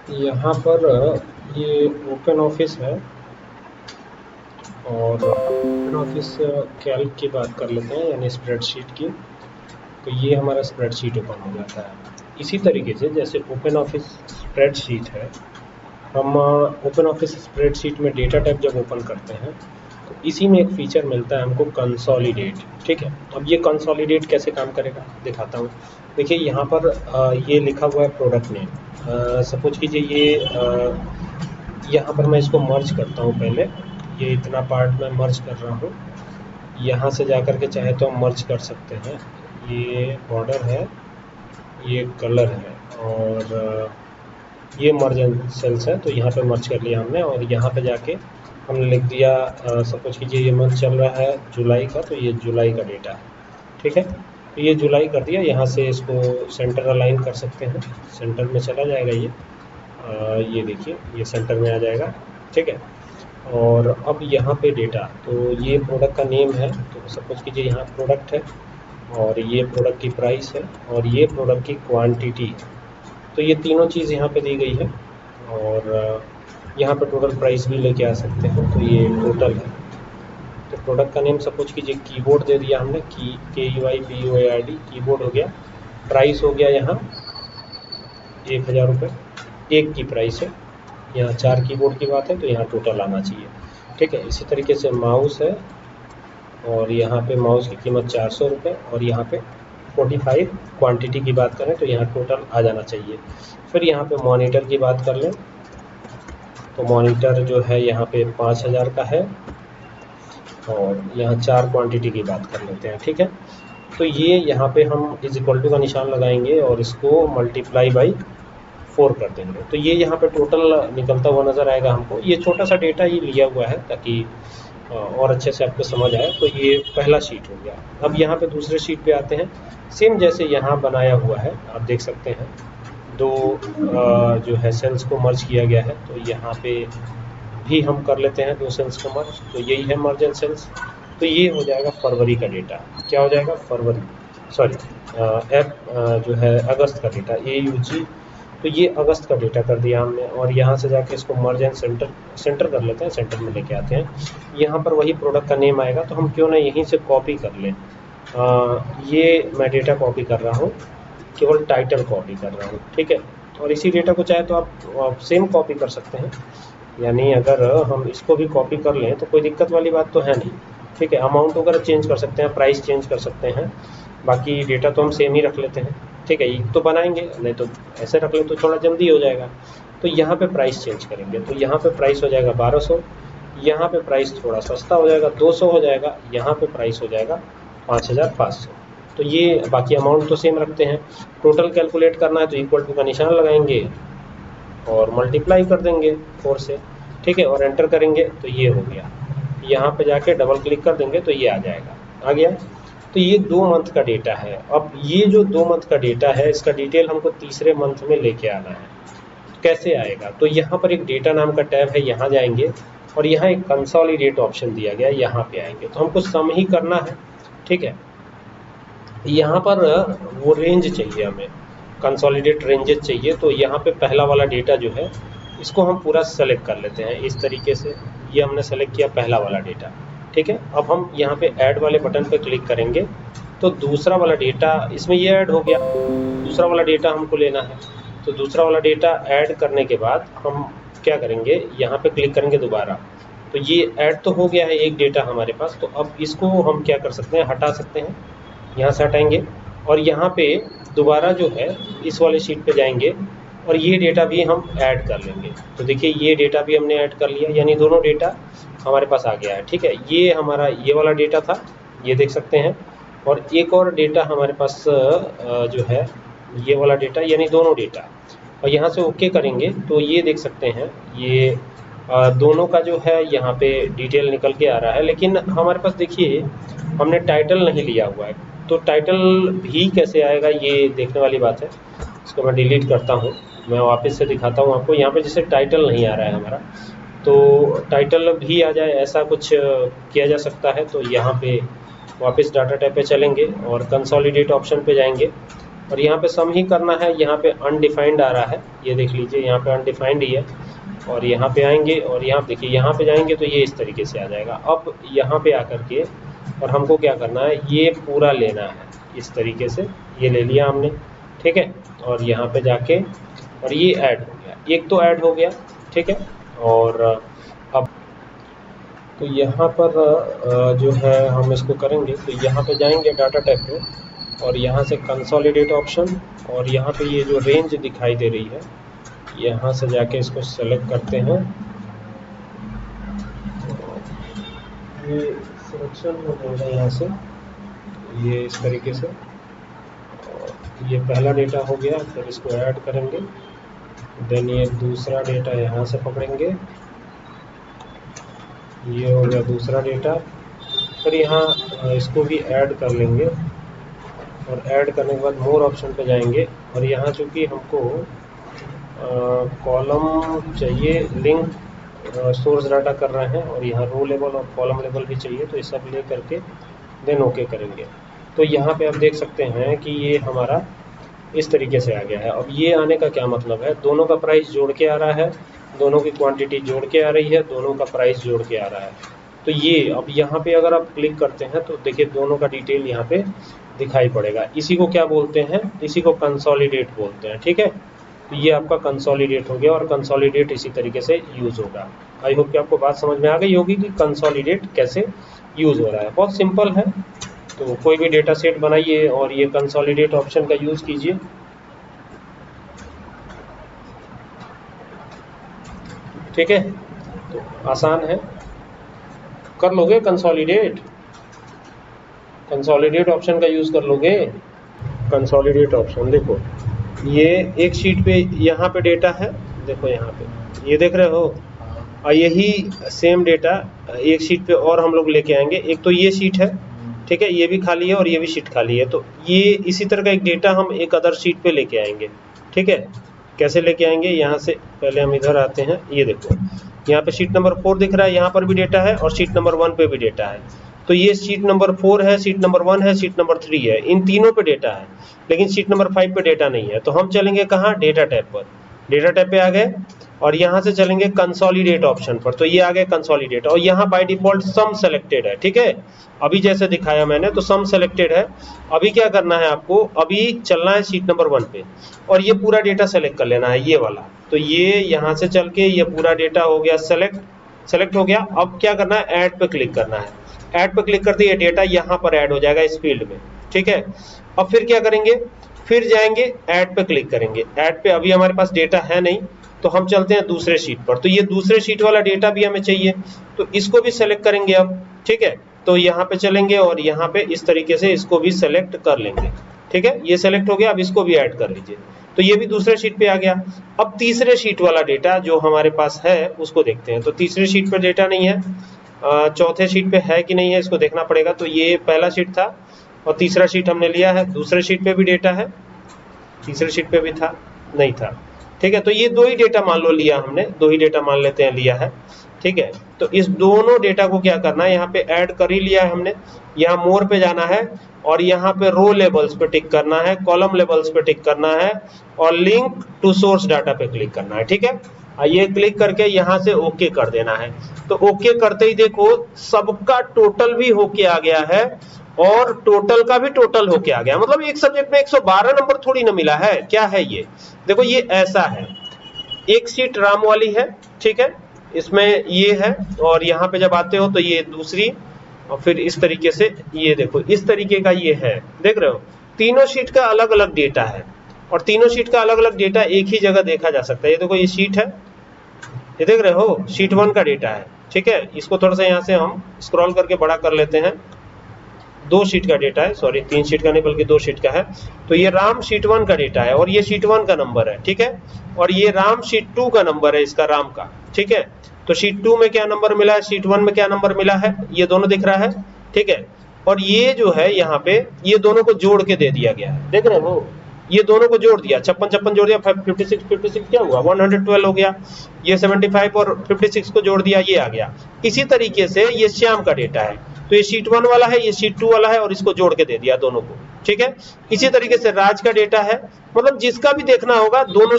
यहाँ पर ये ओपन ऑफिस है और ओपन ऑफिस कैल्क की बात कर लेते हैं, यानी स्प्रेडशीट की। तो ये हमारा स्प्रेडशीट ओपन हो जाता है। इसी तरीके से जैसे ओपन ऑफिस स्प्रेडशीट है, हम ओपन ऑफिस स्प्रेडशीट में डेटा टाइप जब ओपन करते हैं तो इसी में एक फीचर मिलता है हमको, कंसोलिडेट। ठीक है, अब ये कंसोलिडेट कैसे काम करेगा दिखाता हूँ। देखिए यहाँ पर ये लिखा हुआ है प्रोडक्ट नेम। सपोज कीजिए ये यहाँ पर मैं इसको मर्ज करता हूँ। पहले ये इतना पार्ट मैं मर्ज कर रहा हूँ। यहाँ से जा कर के चाहे तो हम मर्ज कर सकते हैं। ये बॉर्डर है, ये कलर है, और ये मर्ज एंड सेल्स है। तो यहाँ पे मर्ज कर लिया हमने, और यहाँ पे जाके हमने लिख दिया, सपोज कीजिए ये मंथ चल रहा है जुलाई का, तो ये जुलाई का डेटा है। ठीक है, तो ये जुलाई कर दिया। यहाँ से इसको सेंटर अलाइन कर सकते हैं, सेंटर में चला जाएगा ये। ये देखिए ये सेंटर में आ जाएगा। ठीक है, और अब यहाँ पे डेटा, तो ये प्रोडक्ट का नेम है, तो सपोज कीजिए यहाँ प्रोडक्ट है, और ये प्रोडक्ट की प्राइस है, और ये प्रोडक्ट की क्वांटिटी है। तो ये तीनों चीज़ यहाँ पे दी गई है, और यहाँ पे टोटल प्राइस भी लेके आ सकते हैं। तो ये टोटल है। तो प्रोडक्ट का नेम सपोज कीजिए कीबोर्ड दे दिया हमने, KEYBOARD कीबोर्ड हो गया। प्राइस हो गया यहाँ 1000 रुपये, एक की प्राइस है। यहाँ 4 कीबोर्ड की बात है, तो यहाँ टोटल आना चाहिए। ठीक है, इसी तरीके से माउस है, और यहाँ पे माउस की कीमत 400 रुपये, और यहाँ पे 45 क्वांटिटी की बात करें तो यहाँ टोटल आ जाना चाहिए। फिर यहाँ पे मॉनिटर की बात कर लें, तो मॉनिटर जो है यहाँ पे 5000 का है, और यहाँ 4 क्वांटिटी की बात कर लेते हैं। ठीक है, तो ये यहाँ पे हम इज इक्वल टू का निशान लगाएंगे और इसको मल्टीप्लाई बाई 4 कर देंगे। तो ये यहाँ पे टोटल निकलता हुआ नज़र आएगा हमको। ये छोटा सा डेटा ये लिया हुआ है ताकि और अच्छे से आपको समझ आए। तो ये पहला शीट हो गया। अब यहाँ पे दूसरे शीट पे आते हैं। सेम जैसे यहाँ बनाया हुआ है, आप देख सकते हैं दो जो है सेल्स को मर्ज किया गया है। तो यहाँ पे भी हम कर लेते हैं दो सेल्स को मर्ज, तो यही है मर्ज एंड सेल्स। तो ये हो जाएगा फरवरी का डेटा। क्या हो जाएगा? फरवरी, सॉरी जो है अगस्त का डेटा, AUG। तो ये अगस्त का डेटा कर दिया हमने, और यहाँ से जाके इसको मर्ज एंड सेंटर कर लेते हैं, सेंटर में लेके आते हैं। यहाँ पर वही प्रोडक्ट का नेम आएगा, तो हम क्यों ना यहीं से कॉपी कर लें। ये मैं डेटा कॉपी कर रहा हूँ, केवल टाइटल कॉपी कर रहा हूँ। ठीक है, और इसी डेटा को चाहे तो आप सेम कॉपी कर सकते हैं, यानी अगर हम इसको भी कॉपी कर लें तो कोई दिक्कत वाली बात तो है नहीं। ठीक है, अमाउंट वगैरह चेंज कर सकते हैं, प्राइस चेंज कर सकते हैं, बाकी डेटा तो हम सेम ही रख लेते हैं। ठीक है, ये तो बनाएंगे, नहीं तो ऐसे रख लें तो थोड़ा जल्दी हो जाएगा। तो यहाँ पे प्राइस चेंज करेंगे, तो यहाँ पे प्राइस हो जाएगा 1200, यहाँ पे प्राइस थोड़ा सस्ता हो जाएगा 200 हो जाएगा, यहाँ पे प्राइस हो जाएगा 5500। तो ये बाकी अमाउंट तो सेम रखते हैं। टोटल कैलकुलेट करना है तो इक्वल टू का निशान लगाएंगे और मल्टीप्लाई कर देंगे 4 से। ठीक है, और एंटर करेंगे तो ये हो गया। यहाँ पे जाके डबल क्लिक कर देंगे तो ये आ जाएगा, आ गया। तो ये 2 मंथ का डेटा है। अब ये जो 2 मंथ का डेटा है, इसका डिटेल हमको तीसरे मंथ में लेके आना है। कैसे आएगा? तो यहाँ पर एक डेटा नाम का टैब है, यहाँ जाएंगे और यहाँ एक कंसोलिडेट ऑप्शन दिया गया है, यहाँ पे आएंगे तो हमको सम ही करना है। ठीक है, यहाँ पर वो रेंज चाहिए हमें, कंसोलिडेट रेंजेस चाहिए। तो यहाँ पे पहला वाला डेटा जो है इसको हम पूरा सेलेक्ट कर लेते हैं इस तरीके से। ये हमने सेलेक्ट किया पहला वाला डेटा। ठीक है, अब हम यहाँ पे ऐड वाले बटन पे क्लिक करेंगे तो दूसरा वाला डेटा इसमें ये ऐड हो गया। दूसरा वाला डेटा हमको लेना है, तो दूसरा वाला डेटा ऐड करने के बाद हम क्या करेंगे, यहाँ पे क्लिक करेंगे दोबारा। तो ये ऐड तो हो गया है एक डेटा हमारे पास, तो अब इसको हम क्या कर सकते हैं, हटा सकते हैं। यहाँ से हटाएंगे और यहाँ पे दोबारा जो है इस वाले शीट पे जाएंगे और ये डेटा भी हम ऐड कर लेंगे। तो देखिए ये डेटा भी हमने ऐड कर लिया, यानी दोनों डेटा हमारे पास आ गया है। ठीक है, ये हमारा ये वाला डेटा था, ये देख सकते हैं, और एक और डेटा हमारे पास जो है ये वाला डेटा, यानी दोनों डेटा। और यहाँ से ओके करेंगे तो ये देख सकते हैं ये दोनों का जो है यहाँ पे डिटेल निकल के आ रहा है। लेकिन हमारे पास देखिए हमने टाइटल नहीं लिया हुआ है, तो टाइटल भी कैसे आएगा ये देखने वाली बात है। इसको मैं डिलीट करता हूँ, मैं वापस से दिखाता हूँ आपको। यहाँ पे जैसे टाइटल नहीं आ रहा है हमारा, तो टाइटल भी आ जाए ऐसा कुछ किया जा सकता है। तो यहाँ पे वापस डाटा टैब पे चलेंगे और कंसोलिडेट ऑप्शन पे जाएंगे। और यहाँ पे सम ही करना है। यहाँ पे अनडिफाइंड आ रहा है, ये देख लीजिए यहाँ पे अनडिफाइंड ही है। और यहाँ पे आएंगे और यहाँ देखिए यहाँ पे जाएंगे तो ये इस तरीके से आ जाएगा। अब यहाँ पे आकर के और हमको क्या करना है, ये पूरा लेना है इस तरीके से। ये ले लिया हमने, ठीक है। और यहाँ पे जाके और ये ऐड हो गया, एक तो ऐड हो गया, ठीक है। और अब तो यहाँ पर जो है हम इसको करेंगे, तो यहाँ पे जाएंगे डाटा टाइप पे और यहाँ से कंसोलिडेट ऑप्शन, और यहाँ पे ये जो रेंज दिखाई दे रही है यहाँ से जाके इसको सेलेक्ट करते हैं। ये सिलेक्शन हो जाएगा यहाँ से, ये इस तरीके से। और ये पहला डेटा हो गया, फिर इसको ऐड करेंगे। देन ये दूसरा डेटा यहाँ से पकड़ेंगे, ये हो गया दूसरा डेटा। फिर यहाँ इसको भी ऐड कर लेंगे और ऐड करने के बाद मोर ऑप्शन पे जाएंगे। और यहाँ चूँकि हमको कॉलम चाहिए, लिंक सोर्स डाटा कर रहे हैं और यहाँ रो लेवल और कॉलम लेवल भी चाहिए, तो ये सब ले करके देन ओके करेंगे। तो यहाँ पे आप देख सकते हैं कि ये हमारा इस तरीके से आ गया है। अब ये आने का क्या मतलब है, दोनों का प्राइस जोड़ के आ रहा है, दोनों की क्वांटिटी जोड़ के आ रही है, दोनों का प्राइस जोड़ के आ रहा है। तो ये अब यहाँ पे अगर आप क्लिक करते हैं तो देखिए दोनों का डिटेल यहाँ पे दिखाई पड़ेगा। इसी को क्या बोलते हैं, इसी को कंसोलिडेट बोलते हैं, ठीक है। तो ये आपका कंसोलिडेट हो गया और कंसोलिडेट इसी तरीके से यूज़ होगा। आई होप कि आपको बात समझ में आ गई होगी कि कंसोलिडेट कैसे यूज़ हो रहा है। बहुत सिंपल है। तो कोई भी डेटा सेट बनाइए और ये कंसोलिडेट ऑप्शन का यूज़ कीजिए। ठीक है, तो आसान है, कर लोगे कंसोलिडेट ऑप्शन का यूज़ कर लोगे। कंसोलिडेट ऑप्शन देखो, ये एक शीट पे यहाँ पे डेटा है, देखो यहाँ पे ये देख रहे हो, और यही सेम डेटा एक शीट पे और हम लोग लेके आएंगे। एक तो ये शीट है, ठीक है, ये भी खाली है और ये भी शीट खाली है। तो ये इसी तरह का एक डेटा हम एक अदर शीट पे लेके आएंगे, ठीक है। कैसे लेके आएंगे, यहाँ से पहले हम इधर आते हैं। ये देखो यहाँ पे शीट नंबर 4 दिख रहा है, यहाँ पर भी डेटा है और शीट नंबर 1 पे भी डेटा है। तो ये शीट नंबर 4 है, शीट नंबर 1 है, शीट नंबर 3 है, इन तीनों पे डेटा है, लेकिन शीट नंबर 5 पे डेटा नहीं है। तो हम चलेंगे कहाँ, डेटा टैब पर। डेटा टैब पे आ गए और यहाँ से चलेंगे कंसोलिडेट ऑप्शन पर। तो ये आ गए कंसोलिडेट, और यहाँ बाय डिफॉल्ट सम सेलेक्टेड है, ठीक है। अभी जैसे दिखाया मैंने तो सम सेलेक्टेड है। अभी क्या करना है आपको, अभी चलना है शीट नंबर 1 पे और ये पूरा डेटा सेलेक्ट कर लेना है, ये वाला। तो ये यहाँ से चल के ये पूरा डेटा हो गया सेलेक्ट हो गया। अब क्या करना है, ऐड पे क्लिक करना है। ऐड पे क्लिक करते ये डेटा यहाँ पर ऐड हो जाएगा इस फील्ड में, ठीक है। अब फिर क्या करेंगे, फिर जाएंगे ऐड पे क्लिक करेंगे। ऐड पे अभी हमारे पास डेटा है नहीं, तो हम चलते हैं दूसरे शीट पर। तो ये दूसरे शीट वाला डेटा भी हमें चाहिए, तो इसको भी सेलेक्ट करेंगे अब, ठीक है। तो यहाँ पे चलेंगे और यहाँ पे इस तरीके से इसको भी सेलेक्ट कर लेंगे, ठीक है। ये सेलेक्ट हो गया, अब इसको भी ऐड कर लीजिए। तो ये भी दूसरे शीट पे आ गया। अब तीसरे शीट वाला डेटा जो हमारे पास है उसको देखते हैं। तो तीसरे शीट पर डेटा नहीं है, चौथे शीट पे है कि नहीं है इसको देखना पड़ेगा। तो ये पहला शीट था और तीसरा शीट हमने लिया है। दूसरे शीट पे भी डेटा है, तीसरे शीट पे भी था, नहीं था, ठीक है। तो ये दो ही डेटा मान लो लिया हमने, दो ही डेटा मान लेते हैं लिया है, ठीक है। तो इस दोनों डेटा को क्या करना है, यहाँ पे ऐड कर ही लिया है हमने। यहाँ मोर पे जाना है और यहाँ पे रो लेवल्स पे टिक करना है, कॉलम लेवल्स पे टिक करना है और लिंक टू सोर्स डाटा पे क्लिक करना है, ठीक है। ये क्लिक करके यहाँ से ओके कर देना है। तो ओके करते ही देखो सबका टोटल भी होके आ गया है और टोटल का भी टोटल होके आ गया। मतलब एक सब्जेक्ट में 112 नंबर थोड़ी ना मिला है, क्या है ये, देखो ये ऐसा है। एक शीट राम वाली है, ठीक है, इसमें ये है, और यहाँ पे जब आते हो तो ये दूसरी, और फिर इस तरीके से ये देखो इस तरीके का ये है, देख रहे हो। तीनों शीट का अलग अलग डेटा है और तीनों शीट का अलग अलग डेटा एक ही जगह देखा जा सकता है। ये देखो ये शीट है, ये देख रहे हो, शीट 1 का डेटा है, ठीक है। इसको थोड़ा सा यहाँ से हम स्क्रॉल करके बड़ा कर लेते हैं। 2 शीट का डेटा है, सॉरी 3 शीट का नहीं बल्कि 2 शीट का है। तो ये राम शीट 1 का डेटा है और ये शीट 1 का नंबर है, ठीक है। और ये राम शीट 2 का नंबर है, इसका राम का, ठीक है। तो शीट 2 में क्या नंबर मिला है, शीट 1 में क्या नंबर मिला है, ये दोनों दिख रहा है, ठीक है। और ये जो है यहाँ पे ये दोनों को जोड़ के दे दिया गया है, देख रहे हो, ये दोनों को जोड़ दिया, 56 जोड़ दिया, 56 क्या हुआ, 112 हो गया। ये 75 और 56 को जोड़ दिया, ये आ गया। इसी तरीके से ये श्याम का डेटा है, तो ये शीट 1 वाला है, ये शीट 2 वाला है और इसको जोड़ के दे दिया दोनों को। ठीक है। इसी तरीके से राज का डेटा है, मतलब जिसका भी देखना होगा दोनों